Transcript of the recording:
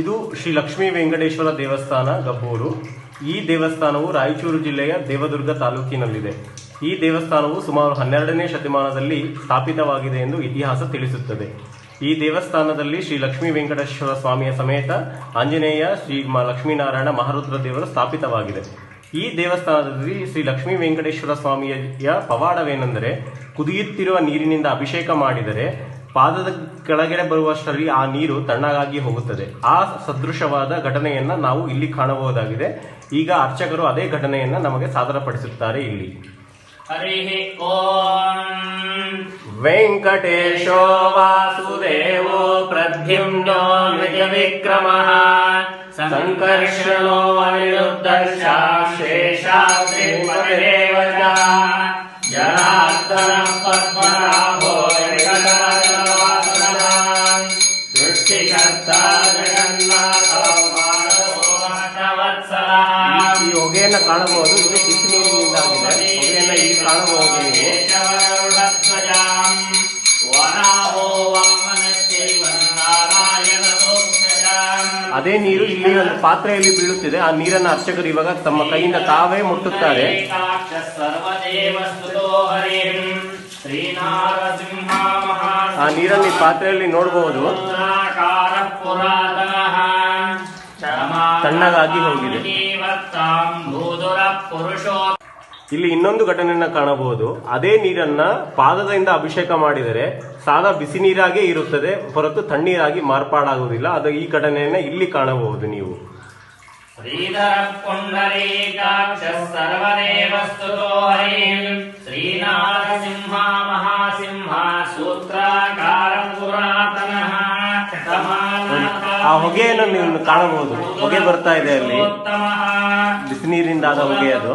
ಇದು ಶ್ರೀ ಲಕ್ಷ್ಮೀ ವೆಂಕಟೇಶ್ವರ ದೇವಸ್ಥಾನ ಗಬ್ಬೂರು. ಈ ದೇವಸ್ಥಾನವು ರಾಯಚೂರು ಜಿಲ್ಲೆಯ ದೇವದುರ್ಗ ತಾಲೂಕಿನಲ್ಲಿದೆ. ಈ ದೇವಸ್ಥಾನವು ಸುಮಾರು 12ನೇ ಶತಮಾನದಲ್ಲಿ ಸ್ಥಾಪಿತವಾಗಿದೆ ಎಂದು ಇತಿಹಾಸ ತಿಳಿಸುತ್ತದೆ. ಈ ದೇವಸ್ಥಾನದಲ್ಲಿ ಶ್ರೀ ಲಕ್ಷ್ಮೀ ವೆಂಕಟೇಶ್ವರ ಸ್ವಾಮಿಯ ಸಮೇತ ಆಂಜನೇಯ, ಶ್ರೀ ಲಕ್ಷ್ಮೀನಾರಾಯಣ, ಮಹಾರುದ್ರ ದೇವರು ಸ್ಥಾಪಿತವಾಗಿದೆ. ಈ ದೇವಸ್ಥಾನದಲ್ಲಿ ಶ್ರೀ ಲಕ್ಷ್ಮೀ ವೆಂಕಟೇಶ್ವರ ಸ್ವಾಮಿಯ ಪವಾಡವೇನೆಂದರೆ, ಕುದಿಯುತ್ತಿರುವ ನೀರಿನಿಂದ ಅಭಿಷೇಕ ಮಾಡಿದರೆ ಪಾದದ ಕೆಳಗಡೆ ಬರುವಷ್ಟರಲ್ಲಿ ಆ ನೀರು ತಣ್ಣಗಾಗಿ ಹೋಗುತ್ತದೆ. ಆ ಸದೃಶವಾದ ಘಟನೆಯನ್ನ ನಾವು ಇಲ್ಲಿ ಕಾಣಬಹುದಾಗಿದೆ. ಈಗ ಅರ್ಚಕರು ಅದೇ ಘಟನೆಯನ್ನ ನಮಗೆ ಸಾದರಪಡಿಸುತ್ತಾರೆ. ಇಲ್ಲಿ ವೆಂಕಟೇಶೋ ವಾಸುದೇವೋ ಪ್ರದ್ಯುಮ್ನೋ ನಿಜ ವಿಕ್ರಮಃ ಸಂಕರ್ಷಣೋ ಅನಿರುದ್ಧಶ್ಚ ಶೇಷಾದ್ರಿ ಪರದೇವಚ ಜನಾರ್ದನ ಪದ್ಮನಾಭೋ ಈ ಹೊಗೆಯನ್ನು ಕಾಣಬಹುದು. ಇದು ಬಿಸಿ ನೀರಿನಿಂದ ಆಗಿದೆ. ಹೊಗೆಯನ್ನು ಇಲ್ಲಿ ಕಾಣಬಹುದು. ಅದೇ ನೀರು ಇಲ್ಲಿ ಒಂದು ಪಾತ್ರೆಯಲ್ಲಿ ಬೀಳುತ್ತಿದೆ. ಆ ನೀರನ್ನು ಅರ್ಚಕರು ಇವಾಗ ತಮ್ಮ ಕೈಯಿಂದ ತಾವೇ ಮುಟ್ಟುತ್ತಾರೆ. ಆ ನೀರನ್ನು ಈ ಪಾತ್ರೆಯಲ್ಲಿ ನೋಡಬಹುದು. ತಣ್ಣಗಾಗಿ ಹೋಗಿದೆ. ಇಲ್ಲಿ ಇನ್ನೊಂದು ಘಟನೆಯನ್ನ ಕಾಣಬಹುದು. ಅದೇ ನೀರನ್ನ ಪಾದದಿಂದ ಅಭಿಷೇಕ ಮಾಡಿದರೆ ಸಾದಾ ಬಿಸಿ ನೀರಾಗೇ ಇರುತ್ತದೆ, ಹೊರತು ತಣ್ಣೀರಾಗಿ ಮಾರ್ಪಾಡಾಗುವುದಿಲ್ಲ. ಅದು ಈ ಘಟನೆಯನ್ನ ಇಲ್ಲಿ ಕಾಣಬಹುದು ನೀವು. ಶ್ರೀಧರ ಪುಂಡರೀಕಾಕ್ಷ ಸರ್ವದೇವಸ್ತುತೋ ಹರಿಂ ಶ್ರೀನಾರಸಿಂಹ ಮಹಾಸಿಂಹ ಸೂತ್ರಾಕಾರಂ ಪುರಾತನಃ. ಆ ಹೊಗೆಯನ್ನು ನೀವು ಕಾಣಬಹುದು. ಹೊಗೆ ಬರ್ತಾ ಇದೆ ಅಲ್ಲಿ, ಬಿಸಿ ನೀರಿಂದ ಆದ ಹೊಗೆ ಅದು.